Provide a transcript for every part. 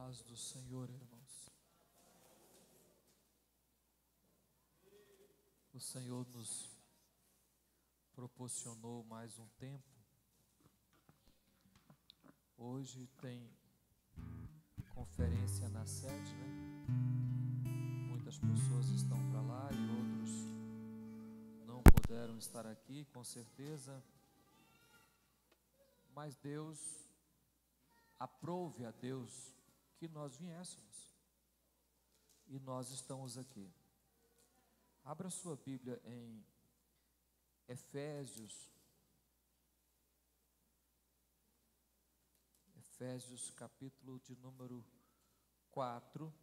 Paz do Senhor, irmãos. O Senhor nos proporcionou mais um tempo. Hoje tem conferência na sede, né? Muitas pessoas estão para lá e outros não puderam estar aqui, com certeza. Mas Deus, aprove a Deus que nós viéssemos. E nós estamos aqui. Abra sua Bíblia em Efésios capítulo de número 4.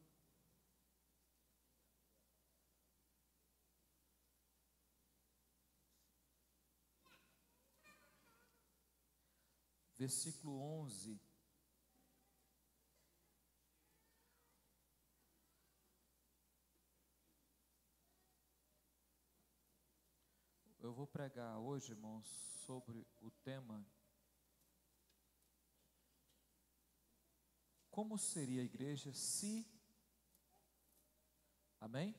Versículo 11. Eu vou pregar hoje, irmãos, sobre o tema: como seria a igreja se... Amém?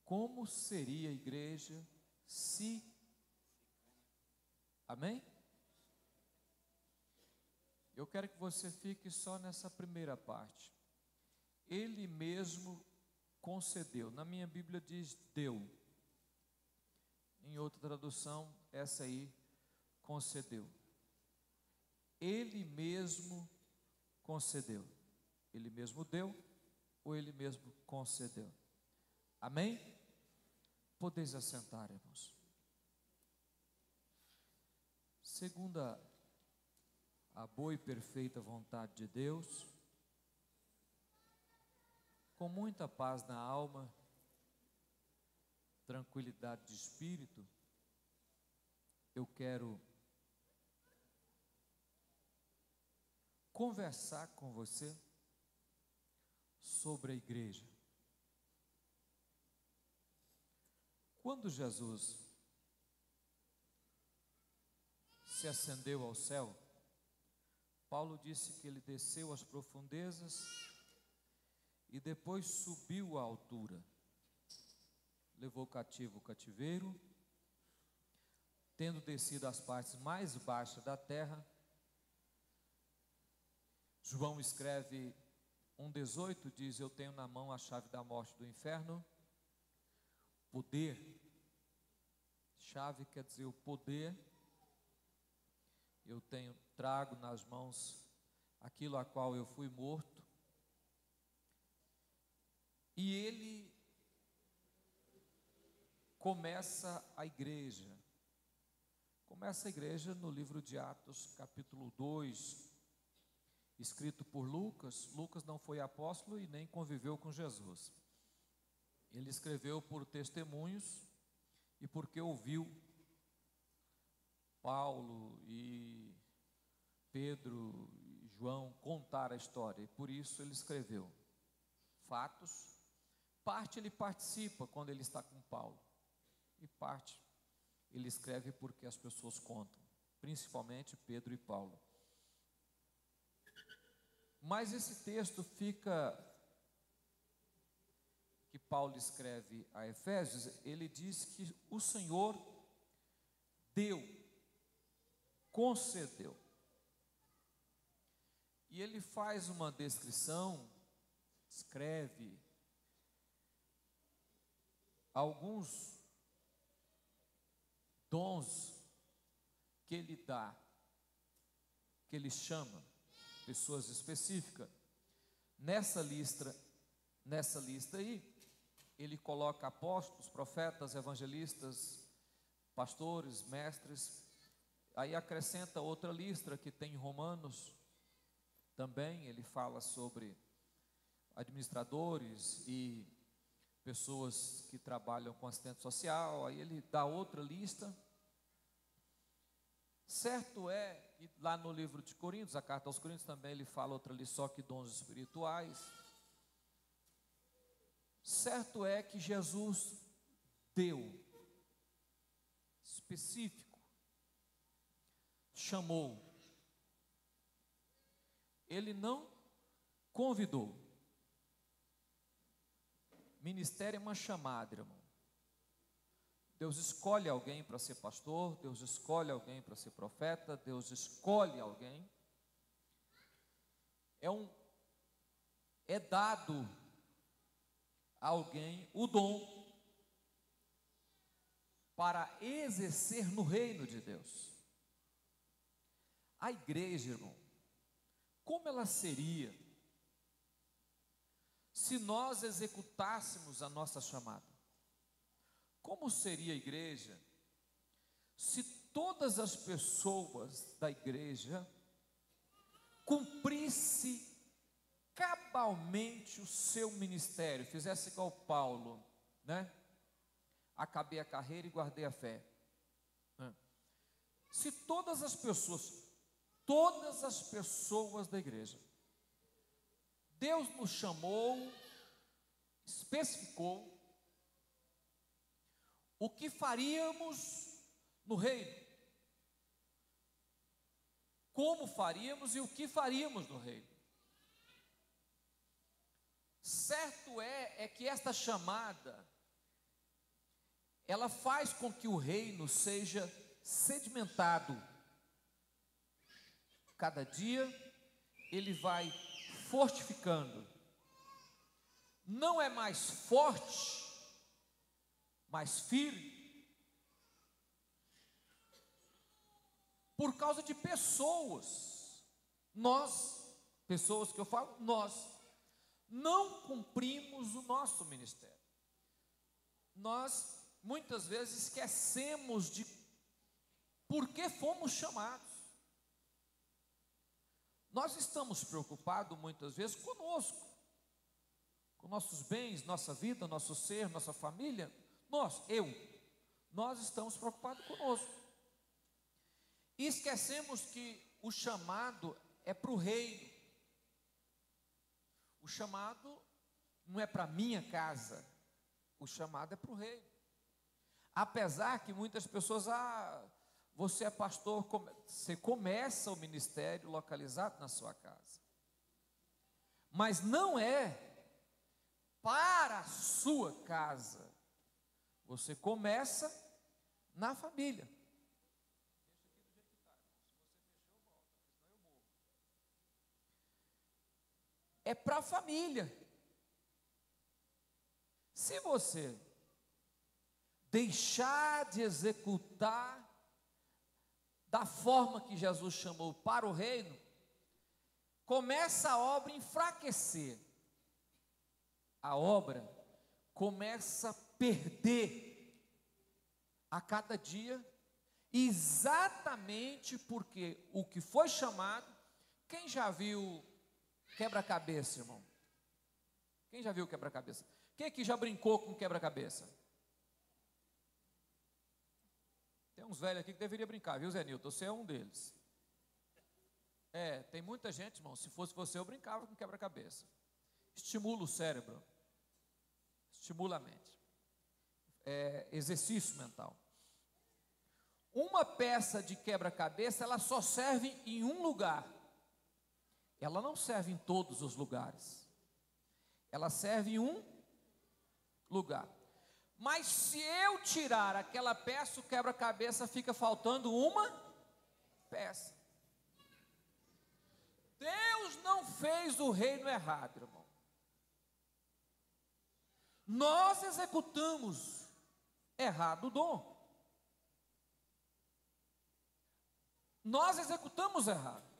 Como seria a igreja se... Amém? Eu quero que você fique só nessa primeira parte. Ele mesmo concedeu. Na minha Bíblia diz deu. Em outra tradução, essa aí, concedeu. Ele mesmo concedeu. Ele mesmo deu, ou ele mesmo concedeu. Amém? Podeis assentar, irmãos. Segundo a boa e perfeita vontade de Deus, com muita paz na alma, tranquilidade de espírito, eu quero conversar com você sobre a igreja. Quando Jesus se ascendeu ao céu, Paulo disse que ele desceu às profundezas e depois subiu à altura. Levou cativo o cativeiro, tendo descido às partes mais baixas da terra. João escreve 1,18, diz: eu tenho na mão a chave da morte e do inferno. Poder, chave quer dizer o poder. Eu trago nas mãos aquilo a qual eu fui morto. E ele começa a igreja. Começa a igreja no livro de Atos, capítulo 2, escrito por Lucas. Lucas não foi apóstolo e nem conviveu com Jesus. Ele escreveu por testemunhos e porque ouviu Paulo e Pedro e João contar a história, e por isso ele escreveu fatos. Parte ele participa quando ele está com Paulo, e parte ele escreve porque as pessoas contam, principalmente Pedro e Paulo. Mas esse texto que Paulo escreve a Efésios, ele diz que o Senhor deu, concedeu. E ele faz uma descrição, escreve alguns dons que ele dá, que ele chama pessoas específicas. Nessa lista aí, ele coloca apóstolos, profetas, evangelistas, pastores, mestres. Aí acrescenta outra lista que tem em Romanos também. Ele fala sobre administradores e pessoas que trabalham com assistente social. Aí ele dá outra lista. Certo é que lá no livro de Coríntios, a carta aos Coríntios, também ele fala outra lista, só que dons espirituais. Certo é que Jesus deu, específico, chamou. Ele não convidou. Ministério é uma chamada, irmão. Deus escolhe alguém para ser pastor, Deus escolhe alguém para ser profeta, Deus escolhe alguém. É dado a alguém o dom para exercer no reino de Deus. A igreja, irmão, como ela seria se nós executássemos a nossa chamada? Como seria a igreja se todas as pessoas da igreja cumprisse cabalmente o seu ministério, fizesse igual Paulo, né? Acabei a carreira e guardei a fé. Se todas as pessoas da igreja, Deus nos chamou, especificou o que faríamos no reino, como faríamos e o que faríamos no reino. Certo é que esta chamada, ela faz com que o reino seja sedimentado. Cada dia ele vai fortificando. Não é mais forte, mais firme, por causa de pessoas. Pessoas que eu falo, nós não cumprimos o nosso ministério. Nós muitas vezes esquecemos de por que fomos chamados. Nós estamos preocupados muitas vezes conosco, com nossos bens, nossa vida, nosso ser, nossa família. Nós estamos preocupados conosco. E esquecemos que o chamado é para o reino. O chamado não é para a minha casa, o chamado é para o reino. Apesar que muitas pessoas, você é pastor, você começa o ministério localizado na sua casa. Mas não é para a sua casa. Você começa na família. É para a família. Se você deixar de executar da forma que Jesus chamou para o reino, começa a obra a enfraquecer. A obra começa a perder a cada dia, exatamente porque o que foi chamado. Quem já viu quebra-cabeça, irmão? Quem já viu quebra-cabeça? Quem aqui já brincou com quebra-cabeça? Tem uns velhos aqui que deveria brincar, viu, Zé Nilton? Você é um deles. Tem muita gente, irmão. Se fosse você, eu brincava com quebra-cabeça. Estimula o cérebro, estimula a mente. Exercício mental. Uma peça de quebra-cabeça, ela só serve em um lugar. Ela não serve em todos os lugares. Ela serve em um lugar. Mas se eu tirar aquela peça, o quebra-cabeça fica faltando uma peça. Deus não fez o reino errado, irmão. Nós executamos errado o dom. Nós executamos errado.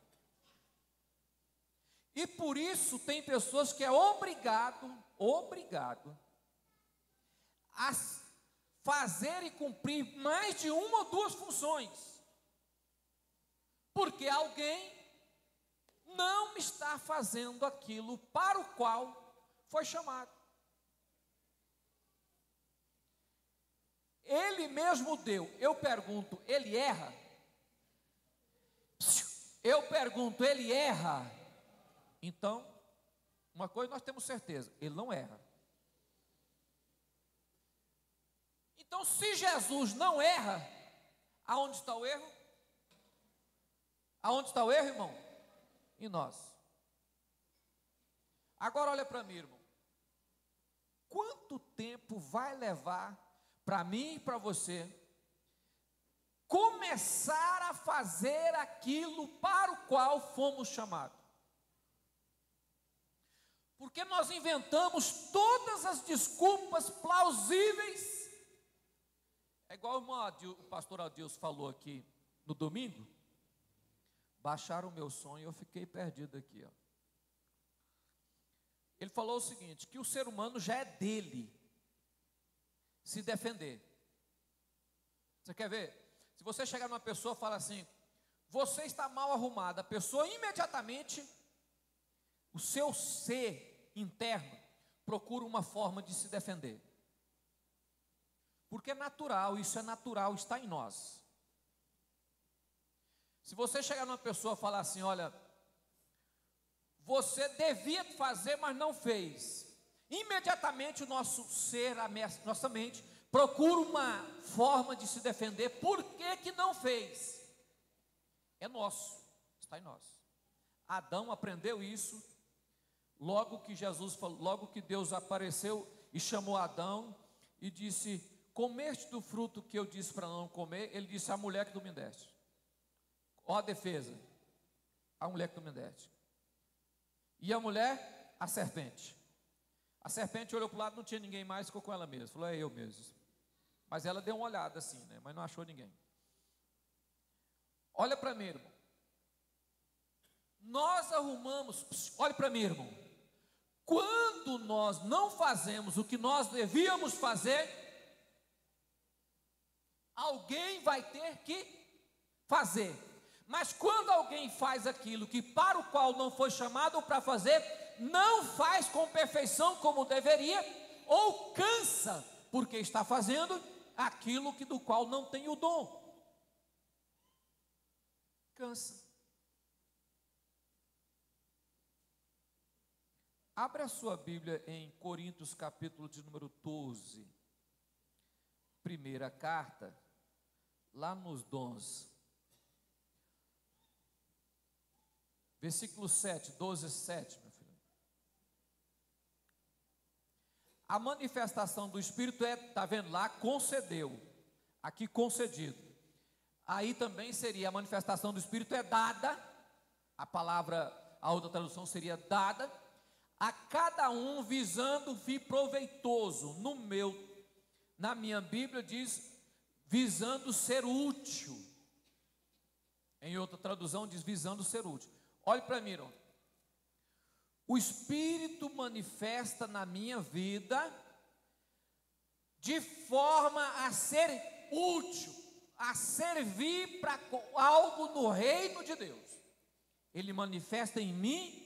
E por isso tem pessoas que é obrigado a fazer e cumprir mais de uma ou duas funções. Porque alguém não está fazendo aquilo para o qual foi chamado. Ele mesmo deu. Eu pergunto, ele erra? Eu pergunto, ele erra? Então, uma coisa nós temos certeza, ele não erra. Então, se Jesus não erra, aonde está o erro? Aonde está o erro, irmão? Em nós. Agora olha para mim, irmão. Quanto tempo vai levar para mim e para você começar a fazer aquilo para o qual fomos chamados? Porque nós inventamos todas as desculpas plausíveis. É igual o pastor Adilson falou aqui no domingo. Baixaram o meu som e eu fiquei perdido aqui, ó. Ele falou o seguinte, que o ser humano já é dele se defender. Você quer ver? Se você chegar numa pessoa e falar assim, você está mal arrumada, a pessoa imediatamente, o seu ser interno, procura uma forma de se defender. Porque é natural, isso é natural, está em nós. Se você chegar numa pessoa e falar assim, olha, você devia fazer, mas não fez. Imediatamente o nosso ser, nossa mente, procura uma forma de se defender. Por que não fez? É nosso, está em nós. Adão aprendeu isso. Logo que Jesus falou, logo que Deus apareceu e chamou Adão e disse: comeste do fruto que eu disse para não comer. Ele disse: a mulher que tu me deste. Ó a defesa, a mulher que tu me deste. E a mulher, a serpente. A serpente olhou para o lado, não tinha ninguém mais, ficou com ela mesma. Falou, é eu mesmo. Mas ela deu uma olhada assim, né? Mas não achou ninguém. Olha para mim, irmão. Nós arrumamos, olha para mim, irmão. Quando nós não fazemos o que nós devíamos fazer, alguém vai ter que fazer. Mas quando alguém faz aquilo que para o qual não foi chamado para fazer, não faz com perfeição como deveria, ou cansa, porque está fazendo aquilo do qual não tem o dom. Cansa. Abra a sua Bíblia em Coríntios capítulo de número 12, primeira carta, lá nos dons. Versículo 7, 12, 7, meu filho. A manifestação do Espírito está vendo lá, concedeu. Aqui concedido. Aí também seria a manifestação do Espírito é dada. A palavra, a outra tradução seria dada. A cada um visando o fim proveitoso. Na minha Bíblia diz, visando ser útil. Em outra tradução diz, visando ser útil. Olhe para mim, irmão. O Espírito manifesta na minha vida de forma a ser útil, a servir para algo no reino de Deus. Ele manifesta em mim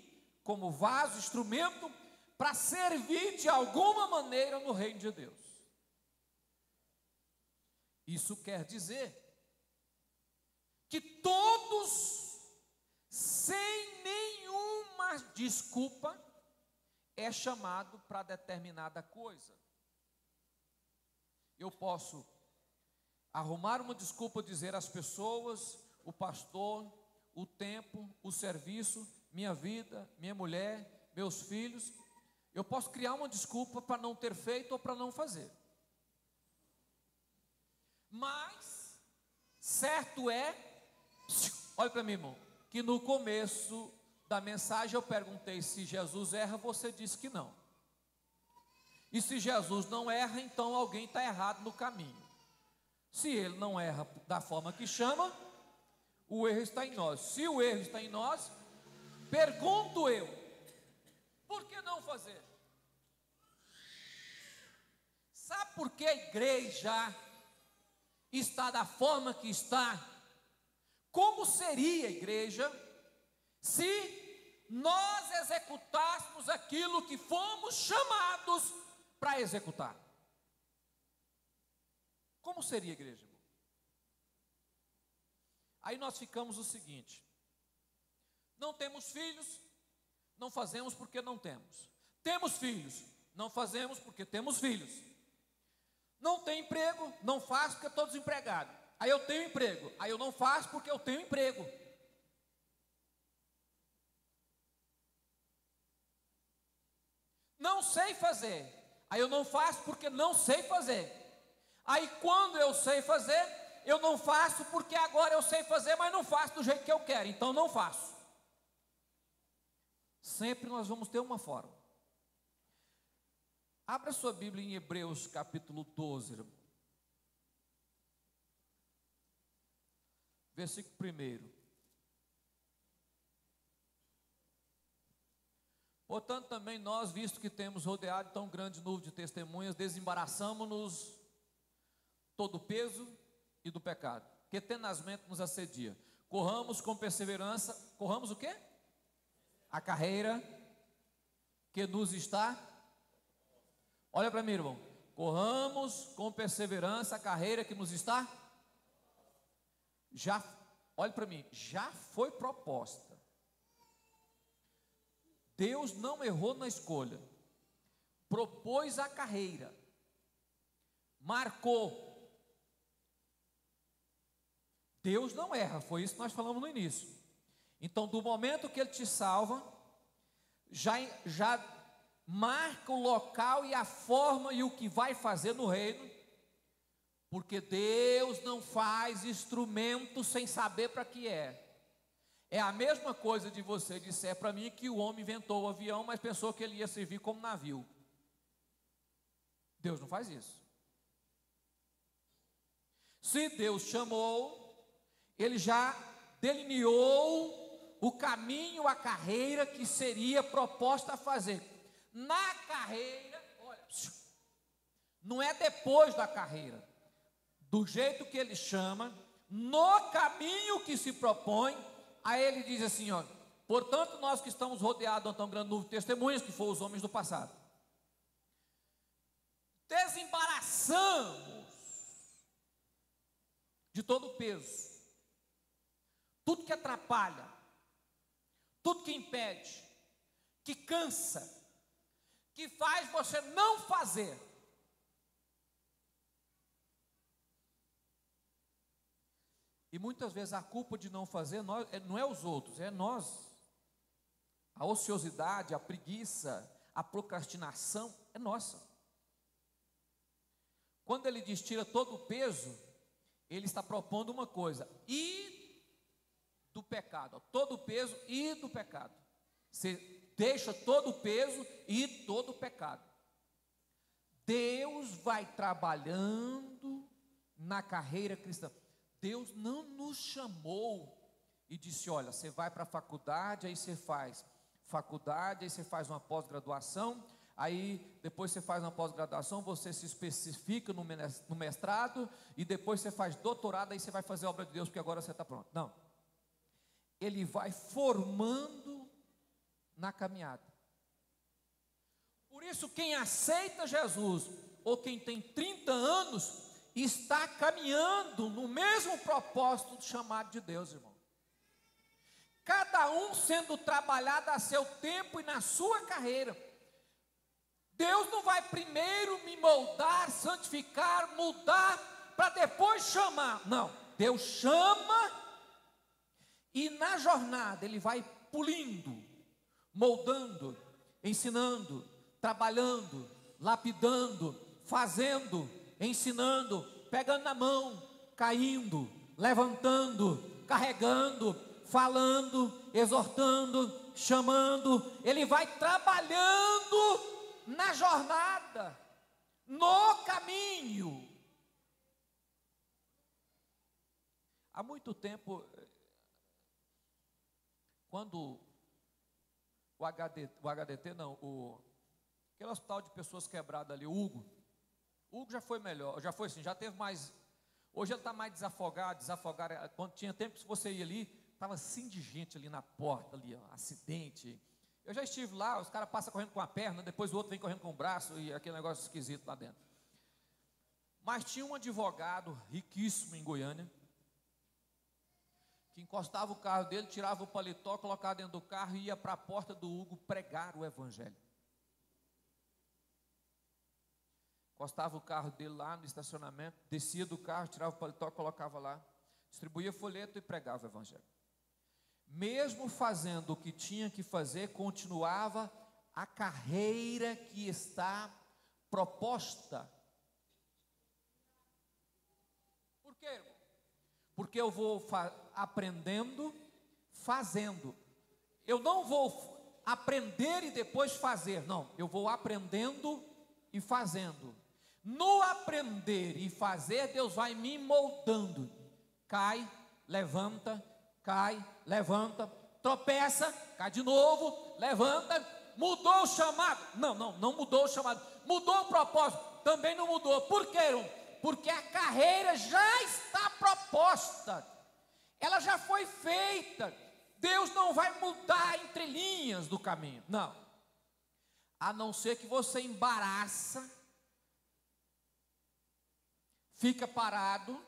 como vaso, instrumento, para servir de alguma maneira no reino de Deus. Isso quer dizer que todos, sem nenhuma desculpa, é chamado para determinada coisa. Eu posso arrumar uma desculpa, dizer às pessoas, o pastor, o tempo, o serviço, minha vida, minha mulher, meus filhos. Eu posso criar uma desculpa para não ter feito ou para não fazer. Mas, certo é, olha para mim, irmão, que no começo da mensagem eu perguntei se Jesus erra, você disse que não. E se Jesus não erra, então alguém está errado no caminho. Se ele não erra da forma que chama, o erro está em nós. Se o erro está em nós, pergunto eu, por que não fazer? Sabe por que a igreja está da forma que está? Como seria a igreja se nós executássemos aquilo que fomos chamados para executar? Como seria a igreja, irmão? Aí nós ficamos o seguinte: não temos filhos, não fazemos porque não temos. Temos filhos, não fazemos porque temos filhos. Não tem emprego, não faço porque estou desempregado. Aí eu tenho emprego, aí eu não faço porque eu tenho emprego. sei fazer. Aí eu não faço porque não sei fazer. Aí quando eu sei fazer, eu não faço porque agora eu sei fazer, mas não faço do jeito que eu quero, então não faço. Sempre nós vamos ter uma forma. Abra sua Bíblia em Hebreus capítulo 12, irmão. Versículo 1. Portanto, também nós, visto que temos rodeado tão grande nuvem de testemunhas, desembaraçamos-nos todo o peso e do pecado, que tenazmente nos assedia. Corramos com perseverança, corramos o quê? A carreira que nos está. Olha para mim, irmão. Corramos com perseverança a carreira que nos está. Olha para mim, já foi proposta. Deus não errou na escolha, propôs a carreira, marcou. Deus não erra, foi isso que nós falamos no início. Então, do momento que Ele te salva, já marca o local e a forma e o que vai fazer no reino, porque Deus não faz instrumento sem saber para que é. É a mesma coisa de você disser para mim que o homem inventou o avião, mas pensou que ele ia servir como navio. Deus não faz isso. Se Deus chamou, Ele já delineou o caminho, a carreira que seria proposta a fazer. Na carreira, olha, não é depois da carreira, do jeito que Ele chama, no caminho que se propõe. Aí Ele diz assim, ó: portanto, nós que estamos rodeados de tão grande nuvem de testemunhas, que foram os homens do passado, desembaraçamos de todo o peso, tudo que atrapalha, tudo que impede, que cansa, que faz você não fazer. E muitas vezes a culpa de não fazer não é os outros, é nós. A ociosidade, a preguiça, a procrastinação é nossa. Quando Ele diz tira todo o peso, Ele está propondo uma coisa: e do pecado, todo o peso e do pecado. Você deixa todo o peso e todo o pecado. Deus vai trabalhando na carreira cristã. Deus não nos chamou e disse: olha, você vai para a faculdade, aí você faz faculdade, aí você faz uma pós-graduação, aí depois você faz uma pós-graduação, você se especifica no mestrado, e depois você faz doutorado, aí você vai fazer a obra de Deus, porque agora você está pronto. Não. Ele vai formando na caminhada. Por isso, quem aceita Jesus, ou quem tem 30 anos, está caminhando no mesmo propósito do chamado de Deus, irmão. Cada um sendo trabalhado a seu tempo e na sua carreira. Deus não vai primeiro me moldar, santificar, mudar, para depois chamar. Não, Deus chama e na jornada Ele vai pulindo, moldando, ensinando, trabalhando, lapidando, fazendo, ensinando, pegando na mão, caindo, levantando, carregando, falando, exortando, chamando. Ele vai trabalhando na jornada, no caminho. Há muito tempo, quando aquele hospital de pessoas quebradas ali, o Hugo já foi melhor, já foi assim, já teve mais. Hoje ele está mais desafogado. Quando tinha tempo que você ia ali, estava assim de gente ali na porta, ali, ó, acidente. Eu já estive lá, os caras passam correndo com a perna, depois o outro vem correndo com o braço, e aquele negócio esquisito lá dentro. Mas tinha um advogado riquíssimo em Goiânia, que encostava o carro dele, tirava o paletó, colocava dentro do carro e ia para a porta do Hugo pregar o evangelho. Encostava o carro dele lá no estacionamento, descia do carro, tirava o paletó, colocava lá, distribuía folheto e pregava o evangelho. Mesmo fazendo o que tinha que fazer, continuava a carreira que está proposta. Por quê, irmão? Porque eu vou aprendendo, fazendo. Eu não vou aprender e depois fazer, não. Eu vou aprendendo e fazendo. No aprender e fazer, Deus vai me moldando. Cai, levanta, tropeça, cai de novo, levanta. Mudou o chamado? Não mudou o chamado. Mudou o propósito? Também não mudou. Por quê, irmão? Porque a carreira já está proposta. Ela já foi feita. Deus não vai mudar entre linhas do caminho. Não. A não ser que você embaraça, fica parado,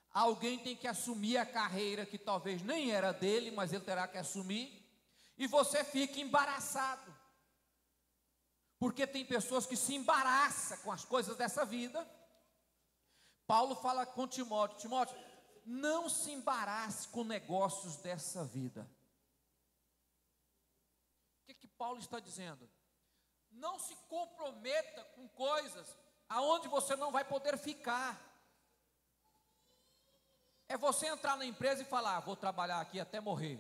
alguém tem que assumir a carreira que talvez nem era dele, mas ele terá que assumir, e você fica embaraçado. Porque tem pessoas que se embaraçam com as coisas dessa vida. Paulo fala com Timóteo: Timóteo, não se embarace com negócios dessa vida. O que Paulo está dizendo? Não se comprometa com coisas aonde você não vai poder ficar. É você entrar na empresa e falar: vou trabalhar aqui até morrer.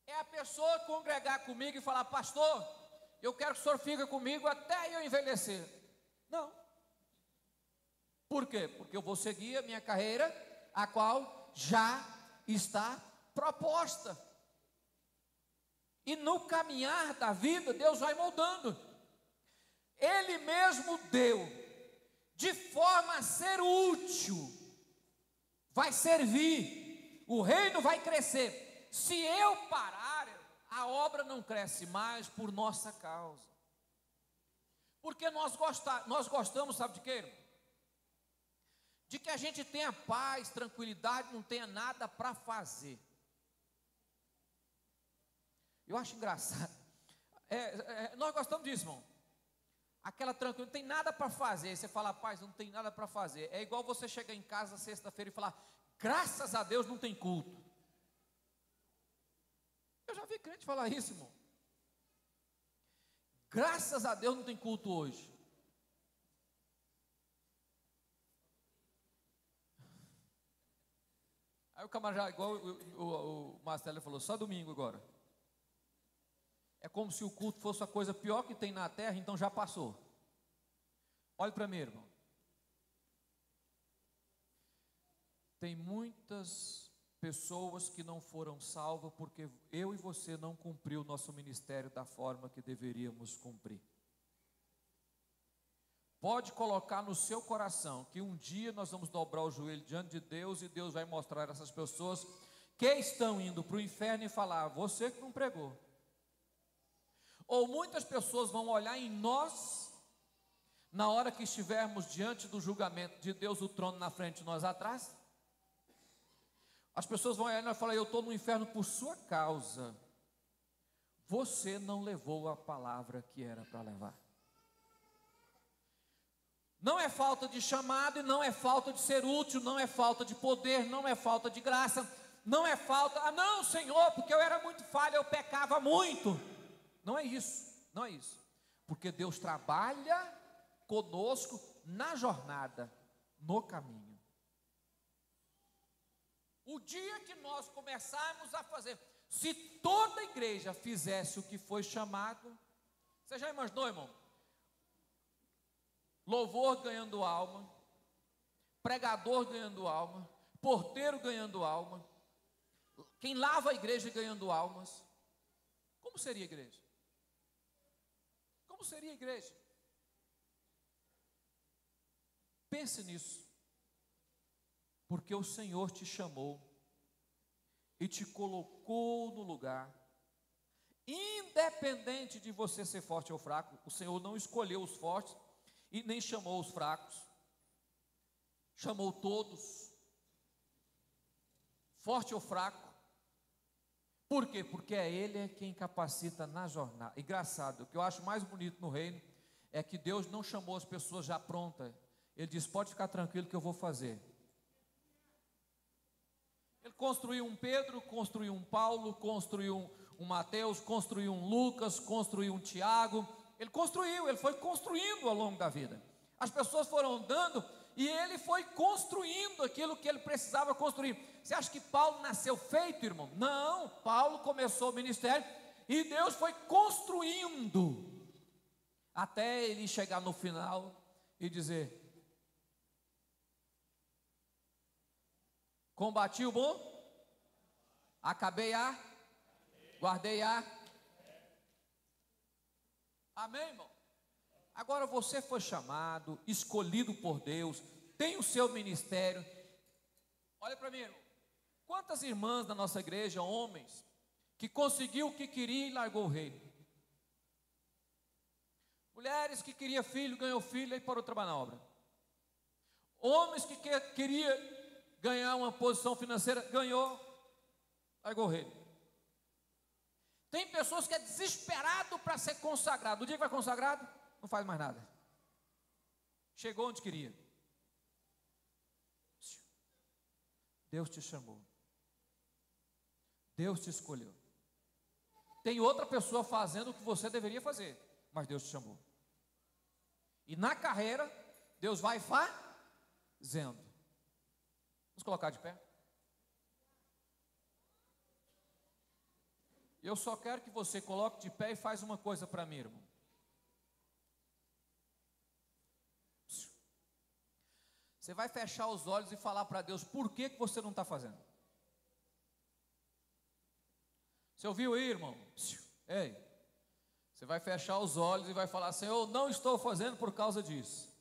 É a pessoa congregar comigo e falar: pastor, eu quero que o senhor fique comigo até eu envelhecer. Não. Por quê? Porque eu vou seguir a minha carreira, a qual já está proposta. E no caminhar da vida, Deus vai moldando. Ele mesmo deu, de forma a ser útil, vai servir, o reino vai crescer. Se eu parar, a obra não cresce mais por nossa causa. Porque nós gostamos, sabe de quê, irmão? De que a gente tenha paz, tranquilidade, não tenha nada para fazer. Eu acho engraçado. Nós gostamos disso, irmão. Aquela tranquilidade, não tem nada para fazer. Aí você fala: paz, não tem nada para fazer. É igual você chegar em casa sexta-feira e falar: graças a Deus não tem culto. Eu já vi crente falar isso, irmão. Graças a Deus não tem culto hoje. Aí o camarada, igual o Marcelo falou, só domingo agora. É como se o culto fosse a coisa pior que tem na terra, então já passou. Olhe para mim, irmão. Tem muitas pessoas que não foram salvas porque eu e você não cumpriu o nosso ministério da forma que deveríamos cumprir. Pode colocar no seu coração que um dia nós vamos dobrar o joelho diante de Deus e Deus vai mostrar a essas pessoas que estão indo para o inferno e falar: você que não pregou. Ou muitas pessoas vão olhar em nós, na hora que estivermos diante do julgamento de Deus, o trono na frente e nós atrás. As pessoas vão olhar e falar: eu estou no inferno por sua causa. Você não levou a palavra que era para levar. Não é falta de chamado e não é falta de ser útil, não é falta de poder, não é falta de graça, não é falta, não, Senhor, porque eu era muito falho, eu pecava muito. Não é isso, não é isso. Porque Deus trabalha conosco na jornada, no caminho. O dia que nós começarmos a fazer, se toda a igreja fizesse o que foi chamado, você já imaginou, irmão? Louvor ganhando alma, pregador ganhando alma, porteiro ganhando alma, quem lava a igreja ganhando almas. Como seria a igreja? Como seria a igreja? Pense nisso, porque o Senhor te chamou e te colocou no lugar, independente de você ser forte ou fraco. O Senhor não escolheu os fortes e nem chamou os fracos, chamou todos, forte ou fraco. Por quê? Porque é Ele quem capacita na jornada. Engraçado, o que eu acho mais bonito no reino é que Deus não chamou as pessoas já prontas. Ele disse: pode ficar tranquilo que eu vou fazer. Ele construiu um Pedro, construiu um Paulo, construiu um Mateus, construiu um Lucas, construiu um Tiago. Ele foi construindo ao longo da vida. As pessoas foram dando e ele foi construindo aquilo que ele precisava construir. Você acha que Paulo nasceu feito, irmão? Não, Paulo começou o ministério e Deus foi construindo até ele chegar no final e dizer: combati o bom, acabei a, guardei a. Amém, irmão? Agora você foi chamado, escolhido por Deus, tem o seu ministério. Olha para mim, irmão. Quantas irmãs da nossa igreja, homens, que conseguiu o que queria e largou o reino? Mulheres que queria filho, ganhou filho e parou de trabalhar na obra. Homens que queria ganhar uma posição financeira, ganhou, largou o reino. Tem pessoas que é desesperado para ser consagrado. O dia que vai consagrado, não faz mais nada. Chegou onde queria. Deus te chamou. Deus te escolheu. Tem outra pessoa fazendo o que você deveria fazer, mas Deus te chamou. E na carreira, Deus vai fazendo. Vamos colocar de pé. Eu só quero que você coloque de pé e faz uma coisa para mim, irmão. Você vai fechar os olhos e falar para Deus por que você não está fazendo. Você ouviu aí, irmão? Ei, você vai fechar os olhos e vai falar: Senhor, não estou fazendo por causa disso.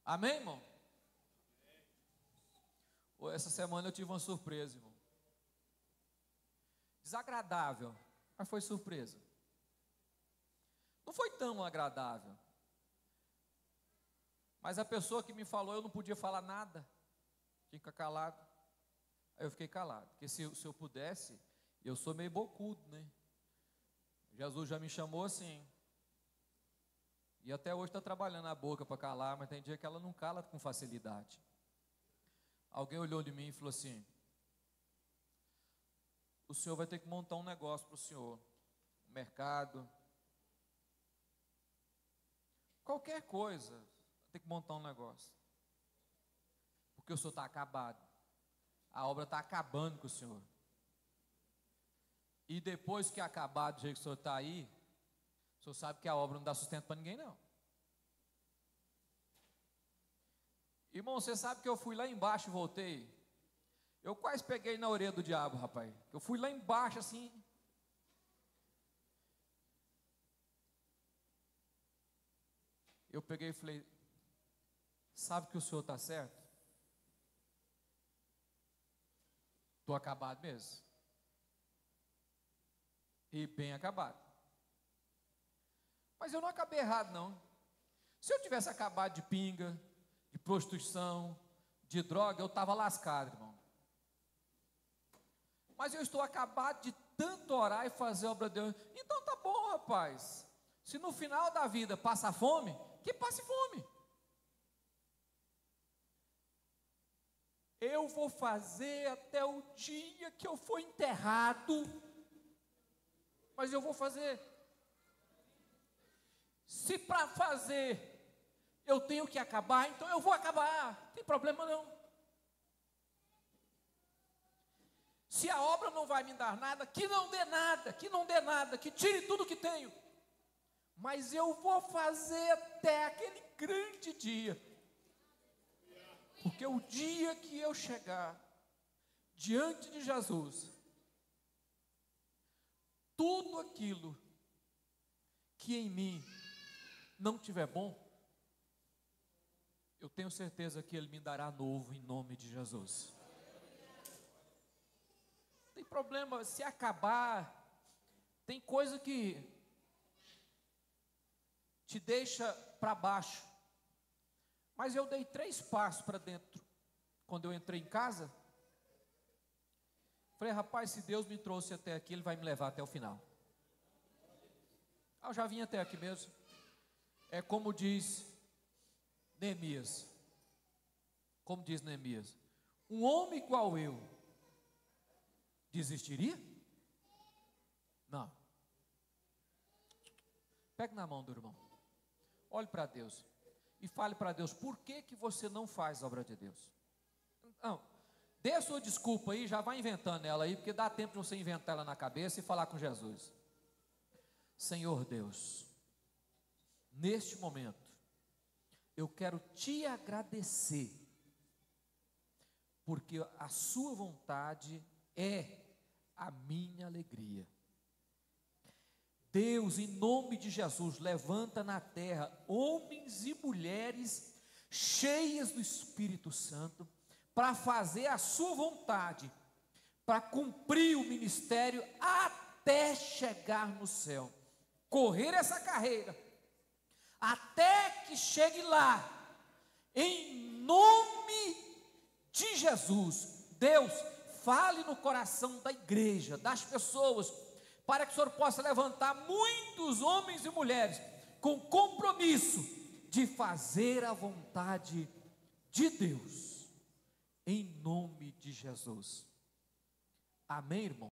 Amém, irmão? Essa semana eu tive uma surpresa, irmão. Desagradável, mas foi surpresa. Não foi tão agradável. Mas a pessoa que me falou, eu não podia falar nada. Fica calado. Aí eu fiquei calado. Porque se eu pudesse, eu sou meio bocudo, né? Jesus já me chamou assim. E até hoje está trabalhando a boca para calar, mas tem dia que ela não cala com facilidade. Alguém olhou de mim e falou assim: o senhor vai ter que montar um negócio para o senhor. Um mercado. Qualquer coisa, vai ter que montar um negócio. Porque o senhor está acabado. A obra está acabando com o senhor. E depois que acabar do jeito que o senhor está aí, o senhor sabe que a obra não dá sustento para ninguém, não. Irmão, você sabe que eu fui lá embaixo e voltei. Eu quase peguei na orelha do diabo, rapaz. Eu fui lá embaixo assim. Eu peguei e falei: sabe que o senhor está certo? Estou acabado mesmo. E bem acabado. Mas eu não acabei errado, não. Se eu tivesse acabado de pinga, de prostituição, de droga, eu estava lascado, irmão. Mas eu estou acabado de tanto orar e fazer a obra de Deus. Então tá bom, rapaz. Se no final da vida passa fome, que passe fome. Eu vou fazer até o dia que eu for enterrado. Mas eu vou fazer. Se para fazer eu tenho que acabar, então eu vou acabar. Não tem problema não. Se a obra não vai me dar nada, que não dê nada, que não dê nada, que tire tudo que tenho. Mas eu vou fazer até aquele grande dia. Porque o dia que eu chegar diante de Jesus, tudo aquilo que em mim não tiver bom, eu tenho certeza que Ele me dará novo em nome de Jesus. Não tem problema se acabar. Tem coisa que te deixa para baixo. Mas eu dei 3 passos para dentro. Quando eu entrei em casa, falei: rapaz, se Deus me trouxe até aqui, Ele vai me levar até o final. Eu já vim até aqui mesmo. É como diz Neemias: como diz Neemias, um homem igual eu desistiria? Não. Pegue na mão do irmão, olhe para Deus e fale para Deus, por que que você não faz a obra de Deus? Não, dê a sua desculpa aí, já vai inventando ela aí, porque dá tempo de você inventar ela na cabeça e falar com Jesus. Senhor Deus, neste momento, eu quero te agradecer, porque a sua vontade é a minha alegria. Deus, em nome de Jesus, levanta na terra homens e mulheres cheias do Espírito Santo, para fazer a sua vontade, para cumprir o ministério até chegar no céu, correr essa carreira, até que chegue lá, em nome de Jesus. Deus, fale no coração da igreja, das pessoas, para que o Senhor possa levantar muitos homens e mulheres com compromisso de fazer a vontade de Deus, em nome de Jesus. Amém, irmão?